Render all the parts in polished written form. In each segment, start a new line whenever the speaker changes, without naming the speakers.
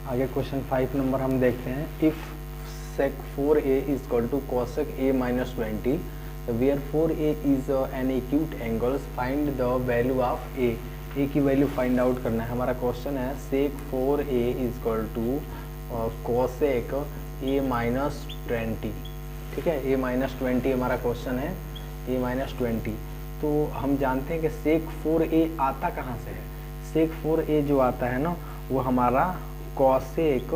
आगे question 5 number हम देखते हैं। If sec 4a is equal to cosec a minus 20, where 4a is an acute angle, find the value of a की value find out करना है। हमारा question है sec 4a is equal to cosec a minus 20। ठीक है, a minus 20 हमारा question है, a minus 20। तो हम जानते हैं कि sec 4a आता कहाँ से है। sec 4a जो आता है ना वो हमारा cosec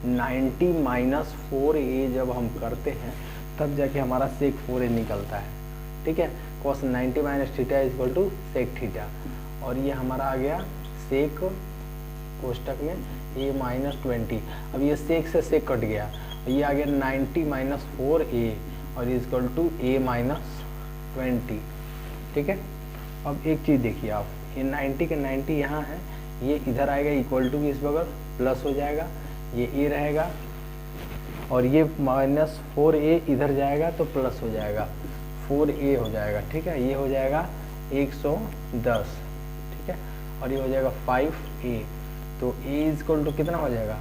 90 माइनस 4a जब हम करते हैं तब जाके हमारा sec 4a निकलता है। ठीक है, cos 90 minus theta is equal to sec theta, और ये हमारा आ गया sec कोष्टक में a माइनस 20। अब ये sec से sec कट गया, ये आ गया 90 माइनस 4a और is equal to a minus 20। ठीक है, अब एक चीज़ देखिए आप, ये 90 के 90 यहाँ है, ये इधर आएगा इक्वल टू की इस बगल प्लस हो जाएगा, ये a रहेगा, और ये माइनस 4a इधर जाएगा तो प्लस हो जाएगा 4a हो जाएगा। ठीक है, ये हो जाएगा 110। ठीक है, और ये हो जाएगा 5a, तो a इज इक्वल टू कितना हो जाएगा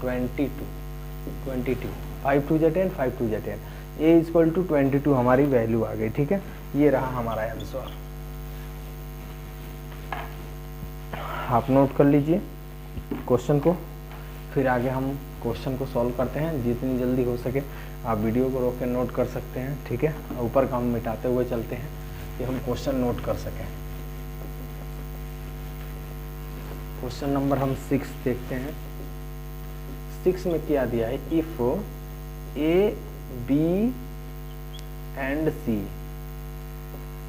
22। 5 2 जा 10, 5 2 जा 10, a इज इक्वल टू 22 हमारी वैल्यू आ गई। ठीक है, ये रहा हमारा आंसर। आप नोट कर लीजिए क्वेश्चन को, फिर आगे हम क्वेश्चन को सॉल्व करते हैं। जितनी जल्दी हो सके आप वीडियो को रोक के नोट कर सकते हैं। ठीक है, ऊपर का हम मिटाते हुए चलते हैं कि हम क्वेश्चन नोट कर सकें। क्वेश्चन नंबर हम 6 देखते हैं। 6 में क्या दिया है, if A B and C.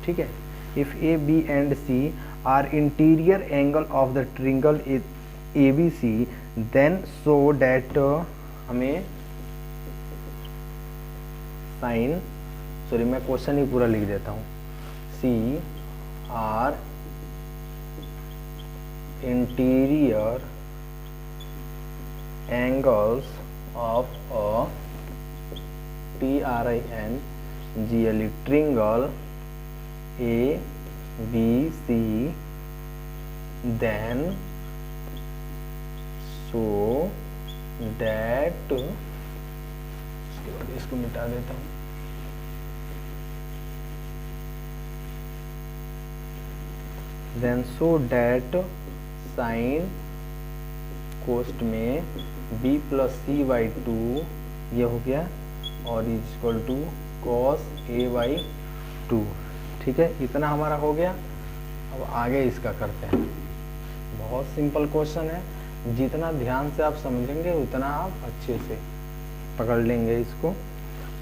ठीक है, if A B and C are interior angle of the triangle ABC, then so that हमें साइन, सॉरी मैं क्वेश्चन ही पूरा लिख देता हूँ, C R interior angles of a TRINGLE triangle ABC, then so that, इसके बाद इसको मिटा देता हूँ, then so that sin कोष्ट में b प्लस c बाई 2 ये हो गया, और is equal to cos a by 2। ठीक है, इतना हमारा हो गया। अब आगे इसका करते हैं। बहुत सिंपल क्वेश्चन है, जितना ध्यान से आप समझेंगे उतना आप अच्छे से पकड़ लेंगे इसको।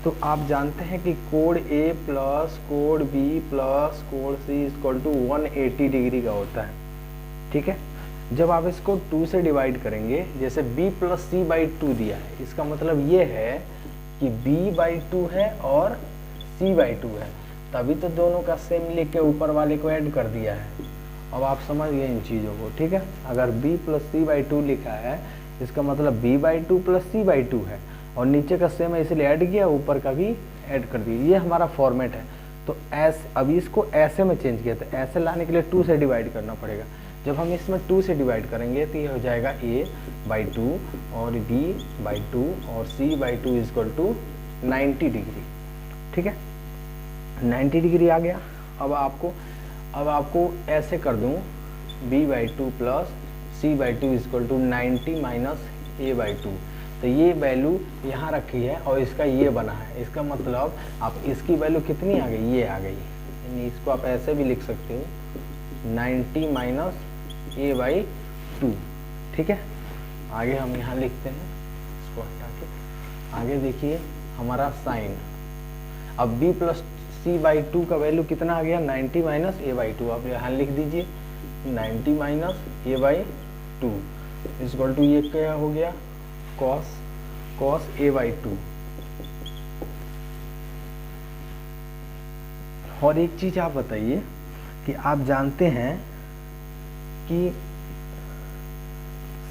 तो आप जानते हैं कि कोण A प्लस कोण B प्लस कोण C इक्वल टू 180 डिग्री का होता है। ठीक है, जब आप इसको 2 से डिवाइड करेंगे, जैसे B प्लस C बाई 2 दिया है, इसका मतलब ये है कि B बाई 2 है और C बाई 2 है, तभी तो दोनों का सेम लिख के ऊपर वाले को ऐड कर दिया है। अब आप समझ गए इन चीज़ों को। ठीक है, अगर b प्लस सी बाई 2 लिखा है, इसका मतलब b by 2 plus C by 2 है, और नीचे का सेम है इसलिए ऐड किया, ऊपर का भी ऐड कर दिया। ये हमारा फॉर्मेट है। तो ऐसे, अभी इसको ऐसे में चेंज किया, तो ऐसे लाने के लिए 2 से डिवाइड करना पड़ेगा। जब हम इसमें 2 से डिवाइड करेंगे तो ये हो जाएगा a बाई 2 और b बाई 2 और c by 2 is equal to 90 degree. ठीक है, 90 डिग्री आ गया। अब आपको ऐसे कर दूं, b by 2 plus c by 2 is equal to 90 minus a by 2। तो ये वैल्यू यहाँ रखी है और इसका ये बना है। इसका मतलब आप इसकी वैल्यू कितनी आ गई, ये आ गई। यानी इसको आप ऐसे भी लिख सकते हो 90 माइनस a बाई 2। ठीक है, आगे हम यहाँ लिखते हैं, इसको हटा के आगे देखिए हमारा साइन। अब b प्लस c बाई 2 का वैल्यू कितना आ गया, 90 माइनस a बाई 2। आप यहाँ लिख दीजिए 90 minus a by 2 is equal to ये क्या हो गया, cos a बाई 2। और एक चीज आप बताइए कि आप जानते हैं कि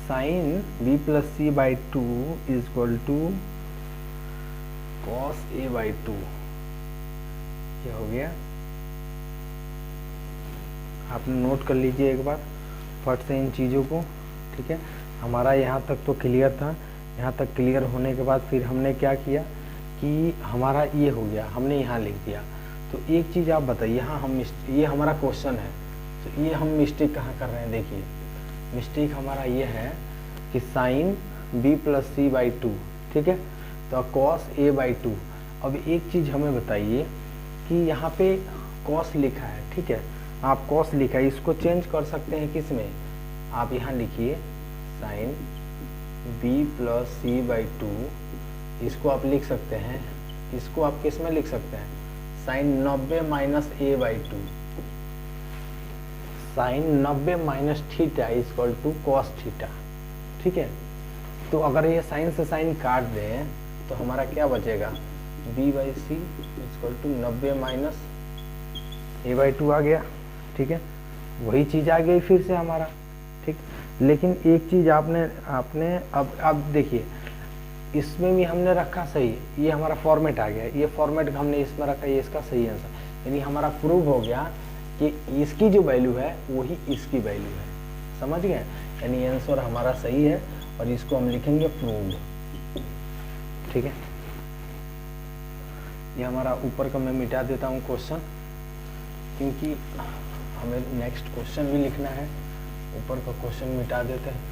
sine b plus c by 2 is equal to cos a by 2। क्या हो गया, आप नोट कर लीजिए एक बार फट से इन चीज़ों को। ठीक है, हमारा यहाँ तक तो क्लियर था। यहाँ तक क्लियर होने के बाद फिर हमने क्या किया कि हमारा ये हो गया, हमने यहाँ लिख दिया। तो एक चीज़ आप बताइए, यहाँ हम ये हमारा क्वेश्चन है, तो ये हम मिस्टेक कहाँ कर रहे हैं? देखिए मिस्टेक हमारा ये है कि sine b plus C by 2, ठीक है, तो कॉस a बाई 2। अब एक चीज़ हमें बताइए कि यहाँ पे कॉस लिखा है, ठीक है, आप कॉस लिखा है, इसको चेंज कर सकते हैं किस में? आप यहाँ लिखिए sine b plus C by 2, इसको आप लिख सकते हैं, इसको आप किस में लिख सकते हैं? Sine 90 minus a by 2, sine 90 minus theta equal to cos theta, ठीक है। तो अगर ये साइन से साइन काट दें तो हमारा क्या बचेगा? b by C equal to 90 minus a by 2 आ गया, ठीक है, वही चीज़ आ गई फिर से हमारा, ठीक। लेकिन एक चीज़ आपने अब देखिए, इसमें भी हमने रखा सही, ये हमारा फॉर्मेट आ गया, ये फॉर्मेट हमने इसमें रखा, ये इसका सही आंसर, यानी हमारा प्रूव हो गया कि इसकी जो वैल्यू है वही इसकी वैल्यू है, समझ गए? यानी आंसर हमारा सही है और इसको हम लिखेंगे प्रूव्ड, ठीक है। ये हमारा ऊपर का मैं मिटा देता हूँ क्वेश्चन, क्योंकि हमें नेक्स्ट क्वेश्चन भी लिखना है। ऊपर का क्वेश्चन मिटा देते हैं।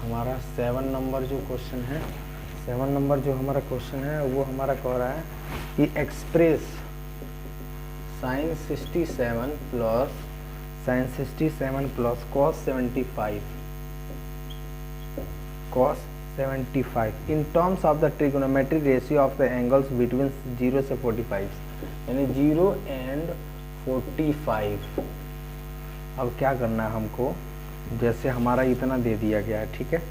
हमारा 7 नंबर जो क्वेश्चन है, 7 नंबर जो हमारा क्वेश्चन है वो हमारा कह रहा है कि express sine 67 plus cos 75 in terms of the trigonometric ratio of the angles between 0 से 45, यानी 0 एंड 45। अब क्या करना है हमको? जैसे हमारा इतना दे दिया गया है, ठीक है,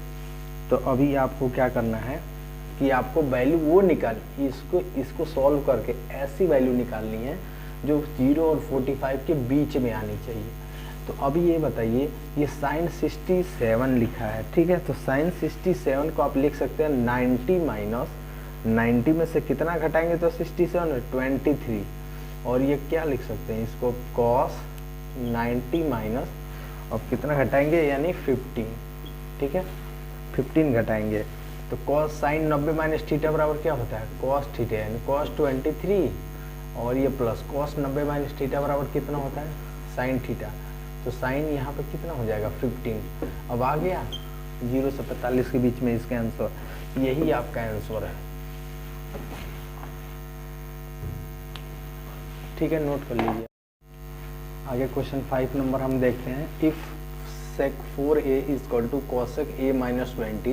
तो अभी आपको क्या करना है कि आपको वैल्यू वो इसको सॉल्व करके ऐसी वैल्यू निकालनी है जो 0 और 45 के बीच में आनी चाहिए। तो अभी ये बताइए, ये साइन 67 लिखा है, ठीक है, तो साइन 67 को आप लिख सकते हैं 90 माइनस 90 में से कितना घटाएंगे तो 67 23, और ये क्या लिख सकते हैं इसको? कॉस 90 माइनस, अब कितना घटाएंगे यानी 15, ठीक है, 15 घटाएंगे तो कॉस साइन 90 माइनस थीटा बराबर क्या होता है? कॉस थीटा, यानी कॉस 23, और ये प्लस कॉस 90 माइनस थीटा बराबर कितना होता है? Sine theta. तो साइन यहाँ पे कितना हो जाएगा? 15। अब आ गया 0 से 45 के बीच में इसका आंसर, यही आपका आंसर है, ठीक है, नोट कर लीजिए। आगे क्वेश्चन 5 नंबर हम देखते हैं। If sec 4a is equal to cosec a minus 20,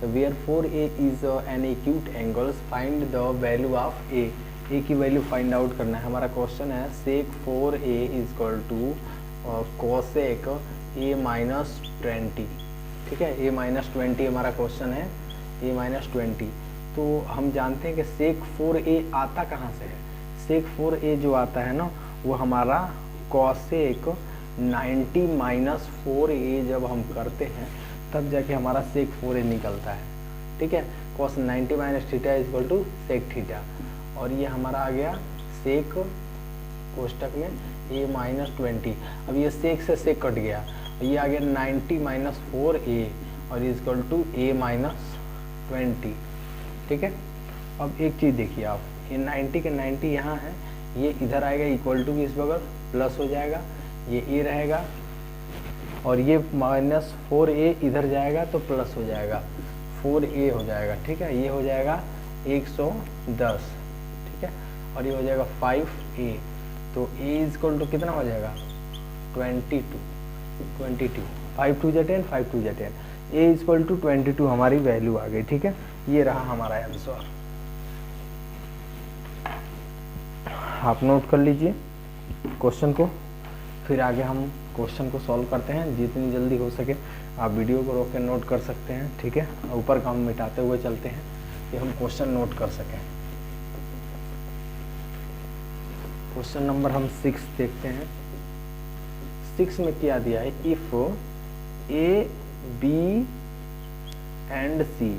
where 4a is an acute angle, find the value of a की वैल्यू फाइंड आउट करना है। हमारा क्वेश्चन है sec 4a is equal to cosec a minus 20, ठीक है, a minus 20 हमारा question है, a minus 20। तो हम जानते हैं कि sec 4a आता कहाँ से है? sec 4a जो आता है ना, वो हमारा cosec 90 माइनस 4a जब हम करते हैं तब जाके हमारा sec 4a निकलता है, ठीक है। cos 90 minus theta is equal to sec theta, और ये हमारा आ गया sec कोष्टक में a माइनस 20। अब ये sec से sec कट गया, ये आ गया 90 माइनस 4a और is equal to a minus 20, ठीक है। अब एक चीज़ देखिए आप, ये 90 के 90 यहाँ है, ये इधर आएगा इक्वल टू भी इस बगल प्लस हो जाएगा, ये a रहेगा, और ये माइनस 4a इधर जाएगा तो प्लस हो जाएगा, 4a हो जाएगा, ठीक है, ये हो जाएगा 110, ठीक है, और ये हो जाएगा 5a, तो a इज इक्वल टू कितना हो जाएगा? 22, 5 2 जा 10, 5 2 जा 10, a इज इक्वल टू 22 हमारी वैल्यू आ गई, ठीक है। ये रहा हमारा आंसर, आप नोट कर लीजिए क्वेश्चन को, फिर आगे हम क्वेश्चन को सॉल्व करते हैं। जितनी जल्दी हो सके आप वीडियो को रोक के नोट कर सकते हैं, ठीक है, ऊपर का हम मिटाते हुए चलते हैं कि हम क्वेश्चन नोट कर सकें। क्वेश्चन नंबर हम 6 देखते हैं। 6 में क्या दिया है? If A B and C,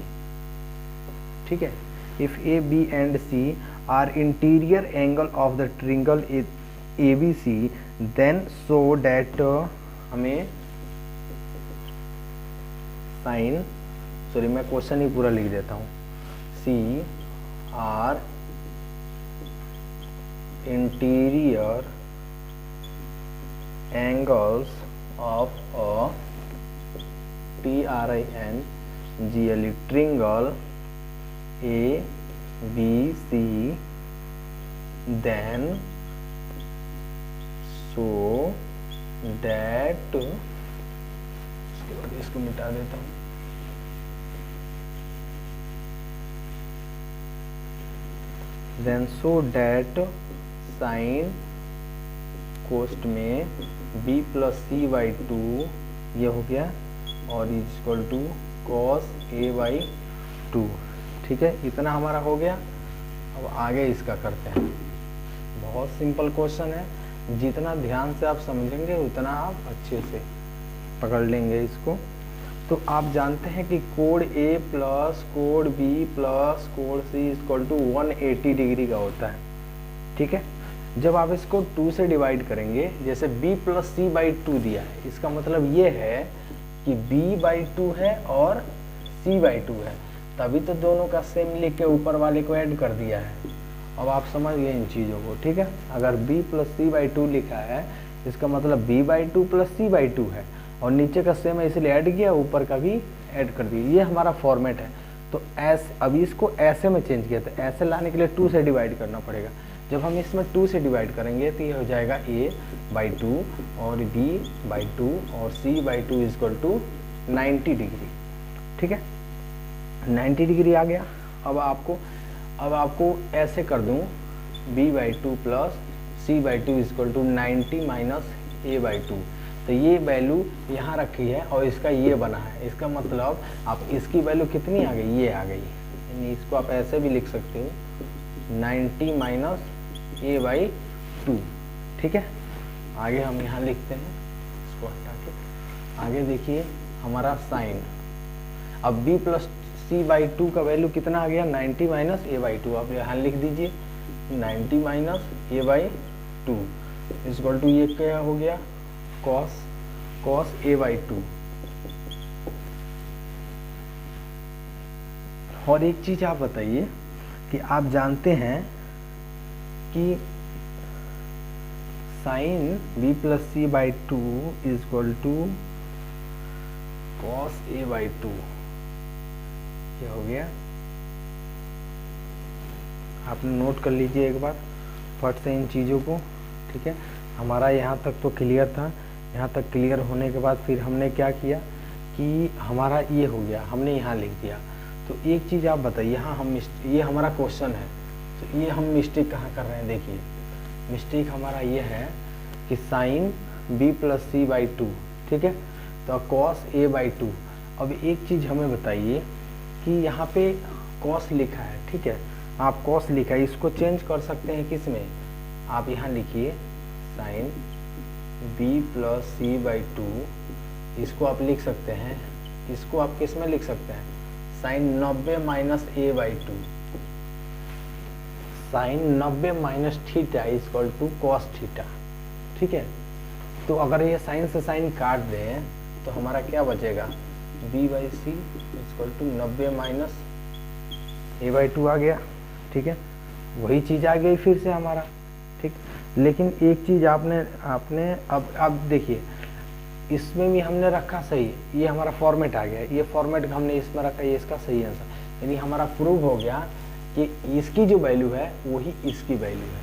ठीक है, if A B and C are interior angle of the triangle ABC, then so that हमें साइन, सॉरी मैं क्वेश्चन ही पूरा लिख देता हूँ, C are interior angles of a TRINGLE triangle ABC, then so that, इसके बाद इसको मिटा देता हूँ, then so that sin कोस्ट में b plus C by two ये हो गया और is equal to cos A by two. ठीक है, इतना हमारा हो गया। अब आगे इसका करते हैं। बहुत सिंपल क्वेश्चन है, जितना ध्यान से आप समझेंगे उतना आप अच्छे से पकड़ लेंगे इसको। तो आप जानते हैं कि code A plus code B plus code C equal to 180 degree का होता है। ठीक है, जब आप इसको 2 से डिवाइड करेंगे, जैसे B प्लस C बाई 2 दिया है, इसका मतलब ये है कि B बाई 2 है और C बाई 2 है, तभी तो दोनों का सेम लिख के ऊपर वाले को ऐड कर दिया है। अब आप समझ गए इन चीज़ों को। ठीक है, अगर B प्लस सी बाई 2 लिखा है, इसका मतलब B by 2 plus C by 2 है और नीचे का सेम है इसलिए ऐड किया, ऊपर का भी ऐड कर दिया। ये हमारा फॉर्मेट है। तो ऐसे अभी इसको ऐसे में चेंज किया, तो ऐसे लाने के लिए 2 से डिवाइड करना पड़ेगा। जब हम इसमें 2 से डिवाइड करेंगे तो ये हो जाएगा A बाई 2 और B बाई 2 और C by 2 equal to 90 degree. ठीक है, 90 डिग्री आ गया। अब आपको ऐसे कर दूं, B by 2 plus C by 2 equal to 90 minus A by 2। तो ये वैल्यू यहाँ रखी है और इसका ये बना है। इसका मतलब आप इसकी वैल्यू कितनी आ गई, ये आ गई। यानी इसको आप ऐसे भी लिख सकते हो 90 माइनस A बाई 2। ठीक है, आगे हम यहाँ लिखते हैं, इसको हटा के आगे देखिए हमारा साइन। अब B प्लस C बाई 2 का वैल्यू कितना आ गया, 90 माइनस A बाई 2। आप यहाँ लिख दीजिए 90 minus A by 2 equal to ये क्या हो गया, कॉस A बाई 2। और एक चीज आप बताइए कि आप जानते हैं कि sine B plus C by 2 equal to cos A by 2 क्या हो गया, आप नोट कर लीजिए एक बार फट से इन चीज़ों को। ठीक है, हमारा यहाँ तक तो क्लियर था। यहाँ तक क्लियर होने के बाद फिर हमने क्या किया कि हमारा ये हो गया, हमने यहाँ लिख दिया। तो एक चीज़ आप बताइए, यहाँ हम ये हमारा क्वेश्चन है, तो ये हम मिस्टेक कहाँ कर रहे हैं। देखिए मिस्टेक हमारा ये है कि sine B plus C by 2। ठीक है, तो कॉस A बाई 2। अब एक चीज़ हमें बताइए कि यहाँ पे कॉस लिखा है। ठीक है, आप कॉस लिखा है, इसको चेंज कर सकते हैं किस में, आप यहाँ लिखिए sine B plus C by 2। इसको आप लिख सकते हैं, इसको आप किस में लिख सकते हैं, sine 90 minus A by 2। Sine 90 minus theta equal to cos theta. ठीक है, तो अगर ये साइन से साइन काट दें तो हमारा क्या बचेगा, B by C equal to 90 minus A by 2 आ गया। ठीक है, वही चीज़ आ गई फिर से हमारा। ठीक, लेकिन एक चीज़ आपने अब देखिए, इसमें भी हमने रखा सही, ये हमारा फॉर्मेट आ गया। ये फॉर्मेट हमने इसमें रखा, ये इसका सही आंसर। यानी हमारा प्रूव हो गया कि इसकी जो वैल्यू है वही इसकी वैल्यू है।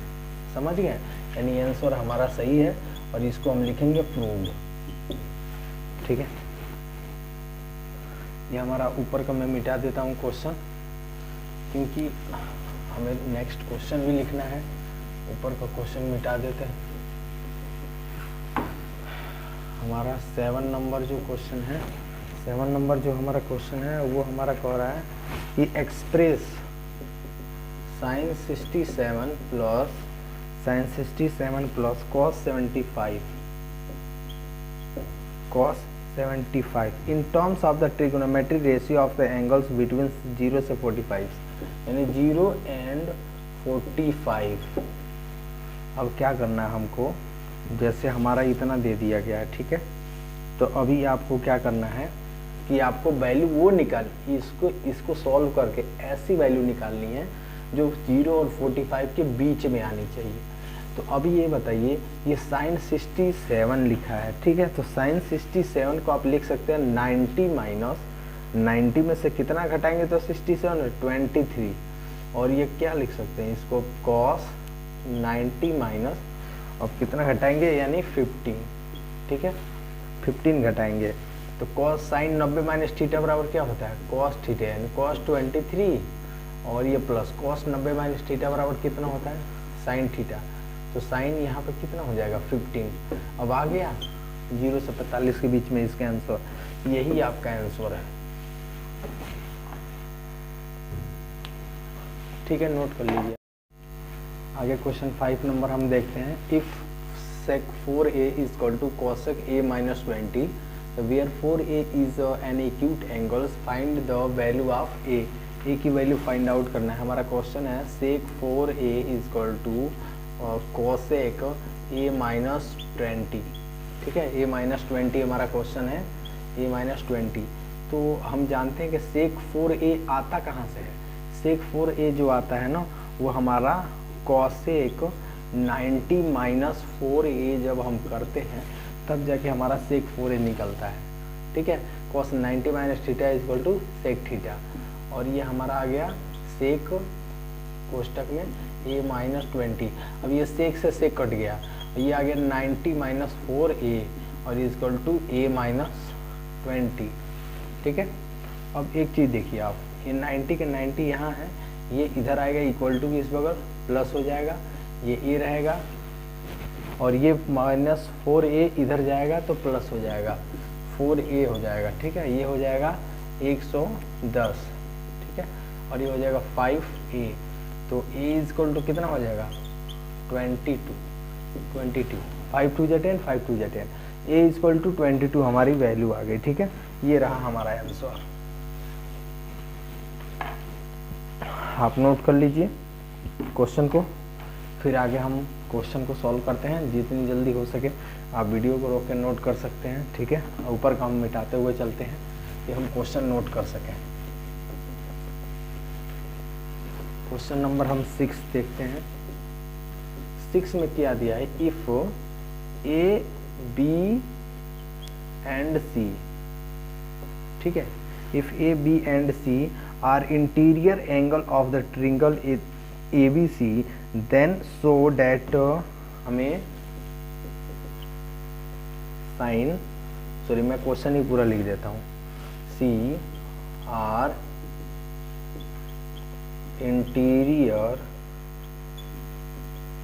समझ गए, यानी आंसर हमारा सही है और इसको हम लिखेंगे प्रूव्ड। ठीक है, ये हमारा ऊपर का मैं मिटा देता हूँ क्वेश्चन, क्योंकि हमें नेक्स्ट क्वेश्चन भी लिखना है। ऊपर का क्वेश्चन मिटा देते हैं। हमारा 7 नंबर जो क्वेश्चन है, 7 नंबर जो हमारा क्वेश्चन है वो हमारा कह रहा है कि express sine 67 plus cos 75 in terms of the trigonometry ratio of the angles between 0 से 45, यानी 0 एंड 45। अब क्या करना है हमको, जैसे हमारा इतना दे दिया गया है। ठीक है, तो अभी आपको क्या करना है, कि आपको वैल्यू वो इसको सॉल्व करके ऐसी वैल्यू निकालनी है जो 0 और 45 के बीच में आनी चाहिए। तो अभी ये बताइए, ये साइन 67 लिखा है, ठीक है, तो साइन 67 को आप लिख सकते हैं 90 माइनस 90 में से कितना घटाएंगे तो 67 23, और ये क्या लिख सकते हैं इसको कॉस 90 माइनस अब कितना घटाएंगे यानी 15, ठीक है 15 घटाएंगे तो कॉस साइन 90 माइनस थीटा बराबर क्या होता है कॉस थीटा, यानी कॉस 23, और ये प्लस कॉस 90 माइनस थीटा बराबर कितना होता है साइन थीटा, तो साइन यहाँ पर कितना हो जाएगा 15। अब आ गया 0 से 45 के बीच में इसका आंसर, यही आपका आंसर है, ठीक है, नोट कर लीजिए। आगे क्वेश्चन 5 नंबर हम देखते हैं। If sec 4a is equal to cosec a minus 20, where 4a is an acute angle, find the value of a की वैल्यू फाइंड आउट करना है। हमारा क्वेश्चन है sec 4a is equal to cosec a minus 20, ठीक है, a minus 20 हमारा question है, a minus 20। तो हम जानते हैं कि sec 4a आता कहाँ से है, sec 4a जो आता है ना वो हमारा cosec 90 माइनस 4a जब हम करते हैं तब जाके हमारा sec 4a निकलता है, ठीक है, cos 90 minus theta is equal to sec theta, और ये हमारा आ गया sec कोष्टक में a माइनस 20। अब ये sec से sec कट गया, ये आ गया 90 माइनस 4a और is equal to a minus 20, ठीक है। अब एक चीज़ देखिए आप, ये 90 के 90 यहाँ है, ये इधर आएगा इक्वल टू इस बगल प्लस हो जाएगा, ये a रहेगा, और ये माइनस 4a इधर जाएगा तो प्लस हो जाएगा 4a हो जाएगा, ठीक है, ये हो जाएगा 110, ठीक है, और ये हो जाएगा 5a, तो a इज इक्वल टू कितना हो जाएगा 22, 5 2 10, 5 2 10, a इज इक्वल टू 22 हमारी वैल्यू आ गई, ठीक है, ये रहा हमारा आंसर। आप नोट कर लीजिए क्वेश्चन को, फिर आगे हम क्वेश्चन को सॉल्व करते हैं। जितनी जल्दी हो सके आप वीडियो को रोक के नोट कर सकते हैं, ठीक है, ऊपर का हम मिटाते हुए चलते हैं कि हम क्वेश्चन नोट कर सकें। क्वेश्चन नंबर हम 6 देखते हैं। 6 में क्या दिया है, if A B and C, ठीक है, if A B and C are interior angle of the triangle ABC, then so that हमें साइन, सॉरी मैं क्वेश्चन ही पूरा लिख देता हूँ, C are interior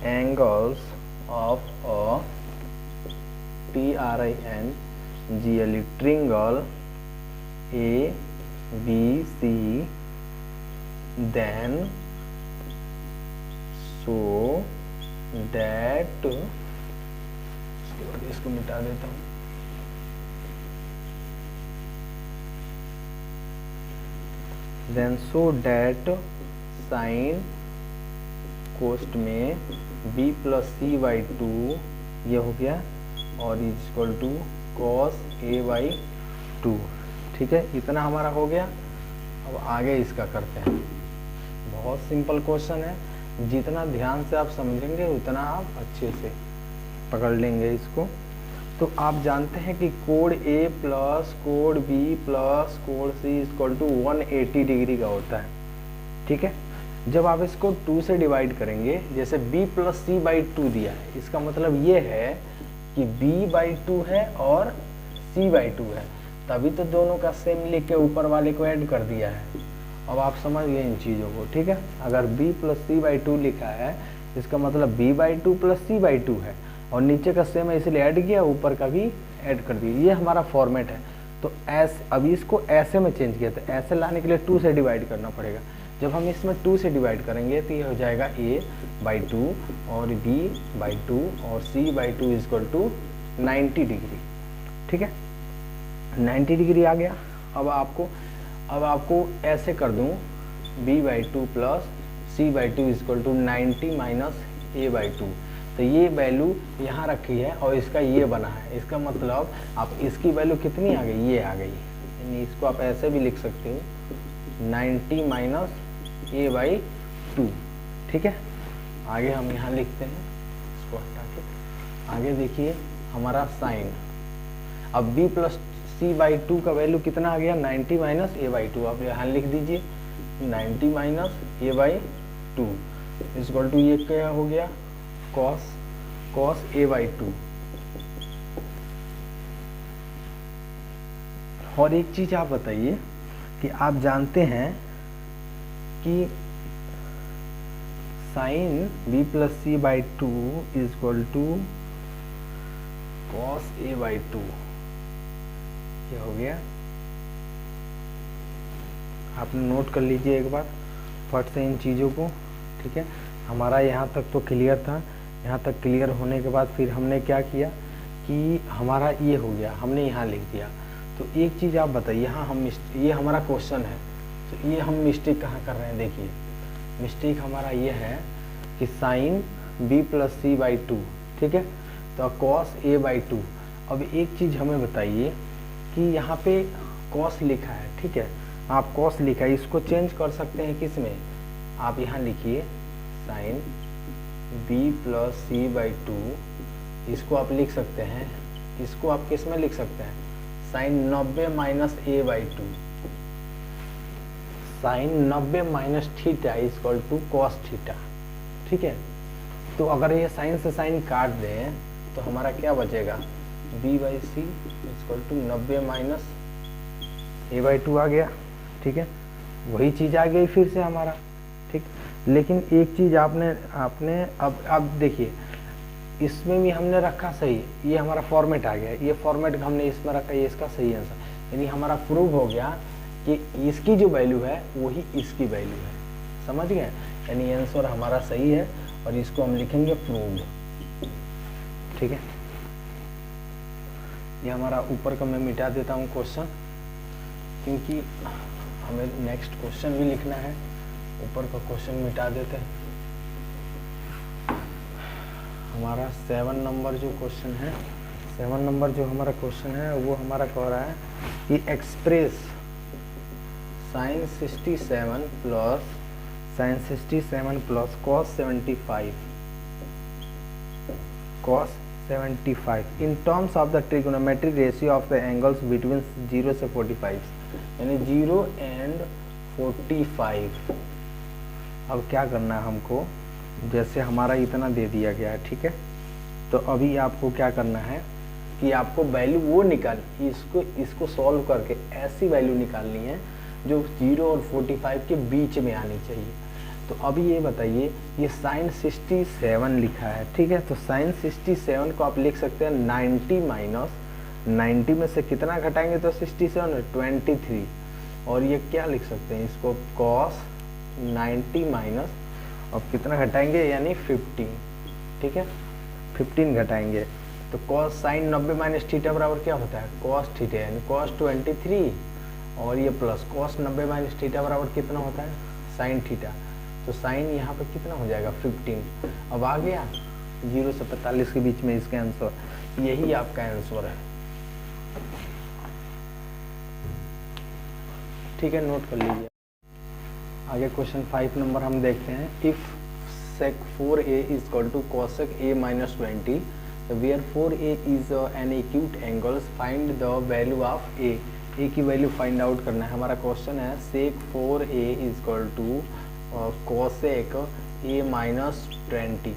angles of a TRINGLE triangle ABC, then so that, इसको मिटा देता हूँ, then so that साइन कोस्ट में b प्लस सी बाई 2 ये हो गया, और is equal to cos a by 2, ठीक है, इतना हमारा हो गया। अब आगे इसका करते हैं, बहुत सिंपल क्वेश्चन है, जितना ध्यान से आप समझेंगे उतना आप अच्छे से पकड़ लेंगे इसको। तो आप जानते हैं कि code A plus code B plus code C equal to 180 degree का होता है, ठीक है। जब आप इसको 2 से डिवाइड करेंगे, जैसे B प्लस C बाई 2 दिया है, इसका मतलब ये है कि B बाई 2 है और C बाई 2 है, तभी तो दोनों का सेम लिख के ऊपर वाले को ऐड कर दिया है। अब आप समझ गए इन चीज़ों को, ठीक है। अगर b प्लस सी बाई 2 लिखा है, इसका मतलब b by 2 plus C by 2 है, और नीचे का सेम है इसलिए ऐड किया, ऊपर का भी ऐड कर दिया, ये हमारा फॉर्मेट है। तो ऐसे अभी इसको ऐसे में चेंज किया, तो ऐसे लाने के लिए 2 से डिवाइड करना पड़ेगा। जब हम इसमें 2 से डिवाइड करेंगे तो ये हो जाएगा a बाई 2 और b बाई 2 और c by 2 is equal to 90 degree, ठीक है, 90 डिग्री आ गया। अब आपको ऐसे कर दूं, b by 2 plus c by 2 is equal to 90 minus a by 2, तो ये वैल्यू यहाँ रखी है और इसका ये बना है, इसका मतलब आप इसकी वैल्यू कितनी आ गई, ये आ गई यानी इसको आप ऐसे भी लिख सकते हो 90 माइनस a/2। ठीक है, आगे हम यहाँ लिखते हैं, इसको हटा के आगे देखिए हमारा साइन। अब b प्लस c/2 का वैल्यू कितना आ गया, 90 माइनस a/2। आप यहाँ लिख दीजिए 90 माइनस a/2 इक्वल टू ये क्या हो गया, cos a/2। और एक चीज आप बताइए कि आप जानते हैं कि sine b plus c/2 equal to cos a/2, क्या हो गया, आप नोट कर लीजिए एक बार फट से इन चीज़ों को। ठीक है, हमारा यहाँ तक तो क्लियर था। यहाँ तक क्लियर होने के बाद फिर हमने क्या किया कि हमारा ये हो गया, हमने यहाँ लिख दिया। तो एक चीज़ आप बताइए, यहाँ हम ये हमारा क्वेश्चन है, तो ये हम मिस्टेक कहाँ कर रहे हैं। देखिए मिस्टेक हमारा ये है कि साइन b प्लस c/2, ठीक है, तो cos a/2। अब एक चीज़ हमें बताइए कि यहाँ पे cos लिखा है, ठीक है, आप cos लिखा है, इसको चेंज कर सकते हैं किस में, आप यहाँ लिखिए साइन b प्लस c/2, इसको आप लिख सकते हैं, इसको आप किस में लिख सकते हैं, sine 90 minus a/2, sine 90 minus theta equal to cos theta. ठीक है, तो अगर ये साइन से साइन काट दें तो हमारा क्या बचेगा, b/c equal to 90 minus a/2 आ गया। ठीक है, वही चीज़ आ गई फिर से हमारा। ठीक, लेकिन एक चीज़ आपने अब देखिए, इसमें भी हमने रखा सही, ये हमारा फॉर्मेट आ गया, ये फॉर्मेट हमने इसमें रखा, ये इसका सही आंसर, यानी हमारा प्रूव हो गया कि इसकी जो वैल्यू है वही इसकी वैल्यू है। समझ गए, यानी आंसर हमारा सही है और इसको हम लिखेंगे प्रूव्ड। ठीक है, ये हमारा ऊपर का मैं मिटा देता हूँ क्वेश्चन, क्योंकि हमें नेक्स्ट क्वेश्चन भी लिखना है। ऊपर का क्वेश्चन मिटा देते हैं। हमारा 7 नंबर जो क्वेश्चन है, 7 नंबर जो हमारा क्वेश्चन है वो हमारा कह रहा है कि express sine 67 plus cos 75 in terms of the trigonometric ratio of the angles between 0 से 45, यानी 0 एंड 45। अब क्या करना है हमको, जैसे हमारा इतना दे दिया गया है, ठीक है, तो अभी आपको क्या करना है कि आपको वैल्यू वो इसको सॉल्व करके ऐसी वैल्यू निकालनी है जो 0 और 45 के बीच में आनी चाहिए। तो अभी ये बताइए, ये साइन 67 लिखा है, ठीक है, तो साइन 67 को आप लिख सकते हैं 90 माइनस 90 में से कितना घटाएंगे तो 67 23, और ये क्या लिख सकते हैं इसको cos 90 माइनस, अब कितना घटाएंगे यानी 15, ठीक है, 15 घटाएंगे तो cos साइन 90 माइनस थीटा बराबर क्या होता है, cos थीटा, यानी cos 23, और ये प्लस cos 90 माइनस थीटा बराबर कितना होता है, साइन थीटा, तो साइन यहाँ पे कितना हो जाएगा 15। अब आ गया 0 से 45 के बीच में इसका आंसर, यही आपका आंसर है। ठीक है, नोट कर लीजिए। आगे क्वेश्चन 5 नंबर हम देखते हैं। If sec 4a is equal to cosec a minus 20, where 4a is an acute angle, find the value of a की वैल्यू फाइंड आउट करना है। हमारा क्वेश्चन है sec 4a is equal to cosec a minus 20,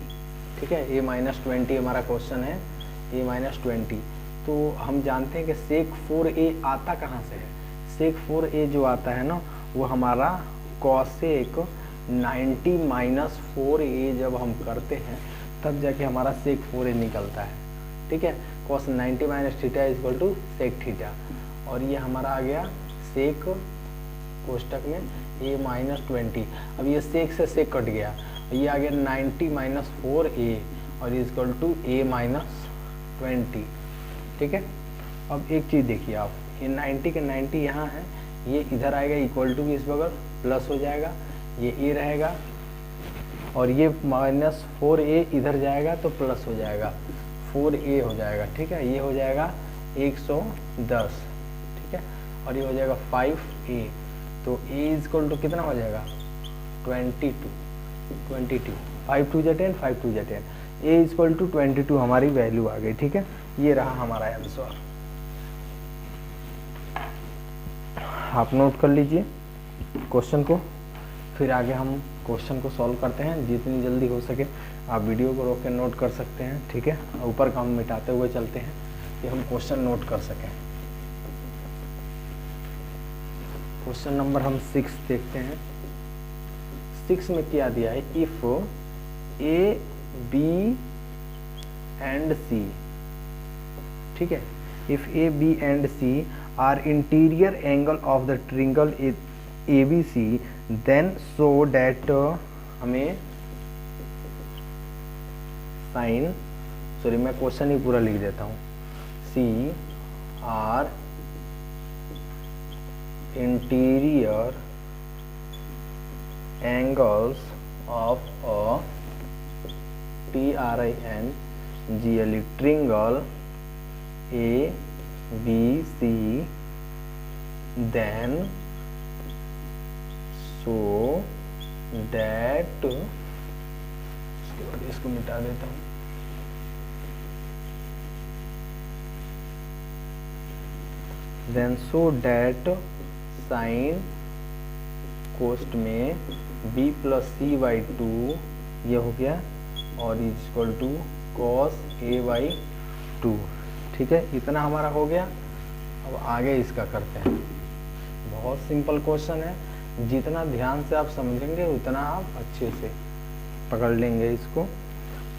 ठीक है, a minus 20 हमारा question है, a minus 20। तो हम जानते हैं कि sec 4a आता कहाँ से है, sec 4a जो आता है ना वो हमारा cosec 90 माइनस 4a जब हम करते हैं तब जाके हमारा sec 4a निकलता है। ठीक है, cos 90 minus theta equal to sec theta, और ये हमारा आ गया sec कोष्टक में a माइनस 20। अब ये sec से sec कट गया, ये आ गया 90 माइनस 4a और इक्वल टू a माइनस 20। ठीक है, अब एक चीज़ देखिए आप, ये 90 के 90 यहाँ है, ये इधर आएगा इक्वल टू इस बगल प्लस हो जाएगा, ये a रहेगा, और ये माइनस 4a इधर जाएगा तो प्लस हो जाएगा 4a हो जाएगा। ठीक है, ये हो जाएगा 110। ठीक है, और ये हो जाएगा 5a। तो a इज इक्वल टू कितना हो जाएगा 22, 5 2 जा 10, 5 2 जा 10, a इज इक्वल टू 22 हमारी वैल्यू आ गई। ठीक है, ये रहा हमारा आंसर। आप नोट कर लीजिए क्वेश्चन को, फिर आगे हम क्वेश्चन को सॉल्व करते हैं। जितनी जल्दी हो सके आप वीडियो को रोक के नोट कर सकते हैं। ठीक है, ऊपर का हम मिटाते हुए चलते हैं कि हम क्वेश्चन नोट कर सकें। क्वेश्चन नंबर हम 6 देखते हैं। 6 में क्या दिया है, if A B and C, ठीक है, if A B and C are interior angle of the triangle A B C then so that, हमें साइन, सॉरी मैं क्वेश्चन ही पूरा लिख देता हूँ, C are interior angles of a triangle triangle A B C, then so that, इसके बाद इसको मिटा देता हूँ, then so that sin कोस्ट में b प्लस सी बाई 2 ये हो गया, और is equal to cos a by 2। ठीक है, इतना हमारा हो गया। अब आगे इसका करते हैं। बहुत सिंपल क्वेश्चन है, जितना ध्यान से आप समझेंगे उतना आप अच्छे से पकड़ लेंगे इसको।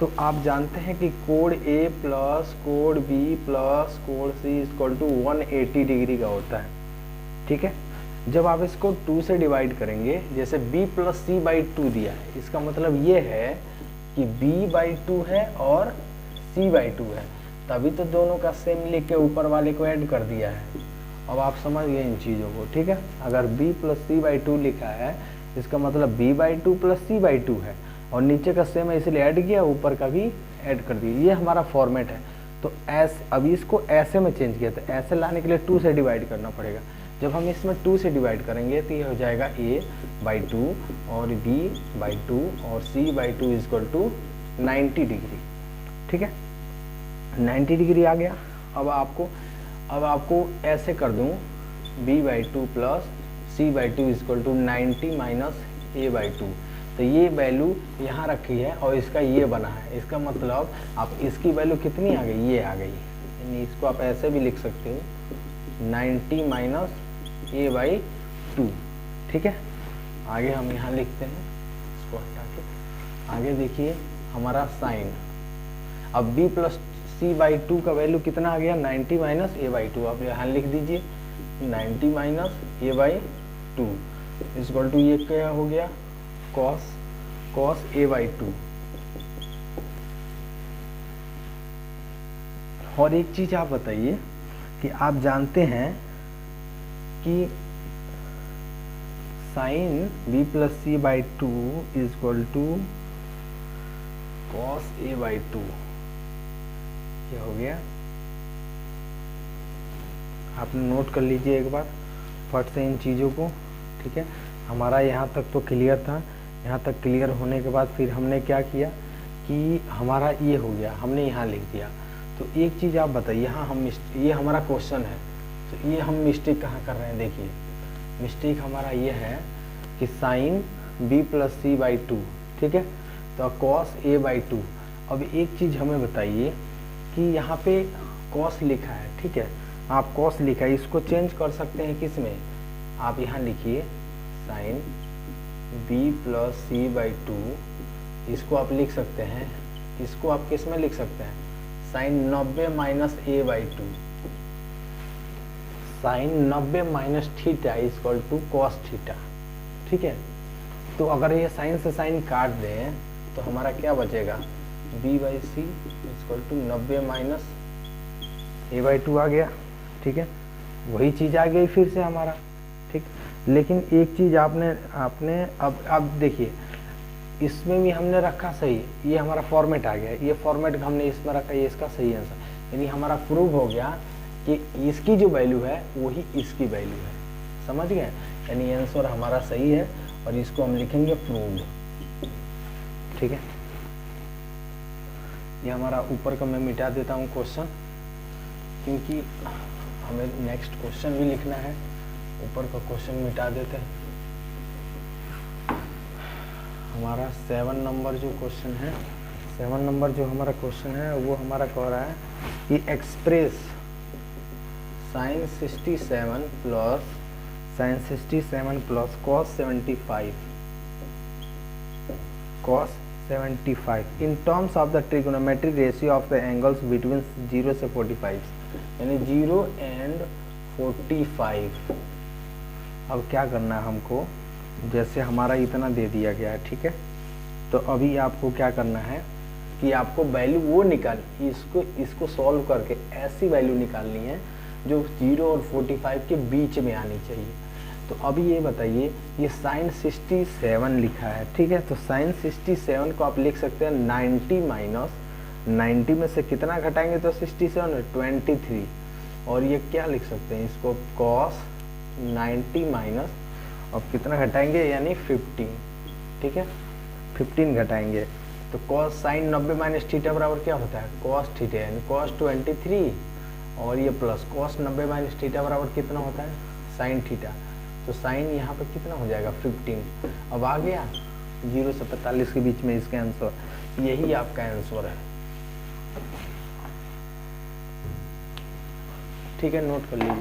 तो आप जानते हैं कि code A plus code B plus code C equal to 180 degree का होता है। ठीक है, जब आप इसको 2 से डिवाइड करेंगे, जैसे b प्लस सी बाई 2 दिया है, इसका मतलब ये है कि b बाई 2 है और c बाई 2 है, तभी तो दोनों का सेम लिख के ऊपर वाले को ऐड कर दिया है। अब आप समझ गए इन चीज़ों को। ठीक है, अगर b प्लस सी बाई 2 लिखा है, इसका मतलब b by 2 plus c by 2 है, और नीचे का सेम है इसलिए ऐड किया, ऊपर का भी ऐड कर दिया। ये हमारा फॉर्मेट है। तो ऐसे, अभी इसको ऐसे में चेंज किया, तो ऐसे लाने के लिए 2 से डिवाइड करना पड़ेगा। जब हम इसमें 2 से डिवाइड करेंगे तो ये हो जाएगा a बाई 2 और b बाई 2 और c by 2 is equal to 90 degree. ठीक है, 90 डिग्री आ गया। अब आपको ऐसे कर दूं, b by 2 plus c by 2 is equal to 90 minus a by 2। तो ये वैल्यू यहाँ रखी है और इसका ये बना है। इसका मतलब आप इसकी वैल्यू कितनी आ गई, ये आ गई। यानी इसको आप ऐसे भी लिख सकते हो, 90 माइनस a बाई 2। ठीक है, आगे हम यहाँ लिखते हैं, इसको हटा के आगे देखिए हमारा साइन। अब b प्लस सी बाई 2 का वैल्यू कितना आ गया, 90 माइनस a बाई 2। आप यहाँ लिख दीजिए 90 minus a by 2 equal to ये क्या हो गया, कॉस a बाई 2। और एक चीज आप बताइए कि आप जानते हैं कि sine b plus C by 2 is equal to cos a by 2, ये हो गया। आप नोट कर लीजिए एक बार फट से इन चीज़ों को। ठीक है, हमारा यहाँ तक तो क्लियर था। यहाँ तक क्लियर होने के बाद फिर हमने क्या किया कि हमारा ये हो गया, हमने यहाँ लिख दिया। तो एक चीज़ आप बताइए, यहाँ हम ये हमारा क्वेश्चन है, तो ये हम मिस्टेक कहाँ कर रहे हैं। देखिए मिस्टेक हमारा ये है कि sine b plus C by 2, ठीक है, तो कॉस a बाई 2। अब एक चीज़ हमें बताइए कि यहाँ पे कॉस लिखा है, ठीक है, आप कॉस लिखा है, इसको चेंज कर सकते हैं किस में, आप यहाँ लिखिए sine b plus C by 2, इसको आप लिख सकते हैं, इसको आप किस में लिख सकते हैं, sine 90 minus a by 2, sine 90 minus theta equal to cos theta. ठीक है, तो अगर ये साइन से साइन काट दें तो हमारा क्या बचेगा, b by C equal to 90 minus a by 2 आ गया। ठीक है, वही चीज़ आ गई फिर से हमारा। ठीक, लेकिन एक चीज़ आपने अब देखिए, इसमें भी हमने रखा सही, ये हमारा फॉर्मेट आ गया, ये फॉर्मेट हमने इसमें रखा, ये इसका सही आंसर। यानी हमारा प्रूव हो गया कि इसकी जो वैल्यू है वही इसकी वैल्यू है। समझ गए? यानी आंसर हमारा सही है और इसको हम लिखेंगे प्रूव्ड। ठीक है, ये हमारा ऊपर का मैं मिटा देता हूँ क्वेश्चन, क्योंकि हमें नेक्स्ट क्वेश्चन भी लिखना है। ऊपर का क्वेश्चन मिटा देते हैं। हमारा 7 नंबर जो क्वेश्चन है, 7 नंबर जो हमारा क्वेश्चन है वो हमारा कह रहा है कि express sin 67 plus cos 75 in terms of the trigonometric ratio of the angles between 0 से 45, यानी 0 एंड 45। अब क्या करना है हमको, जैसे हमारा इतना दे दिया गया है, ठीक है, तो अभी आपको क्या करना है कि आपको वैल्यू वो इसको सॉल्व करके ऐसी वैल्यू निकालनी है जो 0 और 45 के बीच में आनी चाहिए। तो अभी ये बताइए, ये sin 67 लिखा है, ठीक है, तो sin 67 को आप लिख सकते हैं 90 माइनस 90 में से कितना घटाएंगे तो 67 23, और ये क्या लिख सकते हैं इसको cos 90 माइनस अब कितना घटाएंगे यानी 15, ठीक है, 15 घटाएंगे तो cos sin 90 माइनस थीटा बराबर क्या होता है cos थीटा, यानी cos 23, और ये प्लस cos 90 माइनस थीटा बराबर कितना होता है sin थीटा, तो साइन यहाँ पे कितना हो जाएगा 15। अब आ गया 0 से 45 के बीच में इसका आंसर, यही आपका आंसर है। ठीक है, नोट कर लीजिए।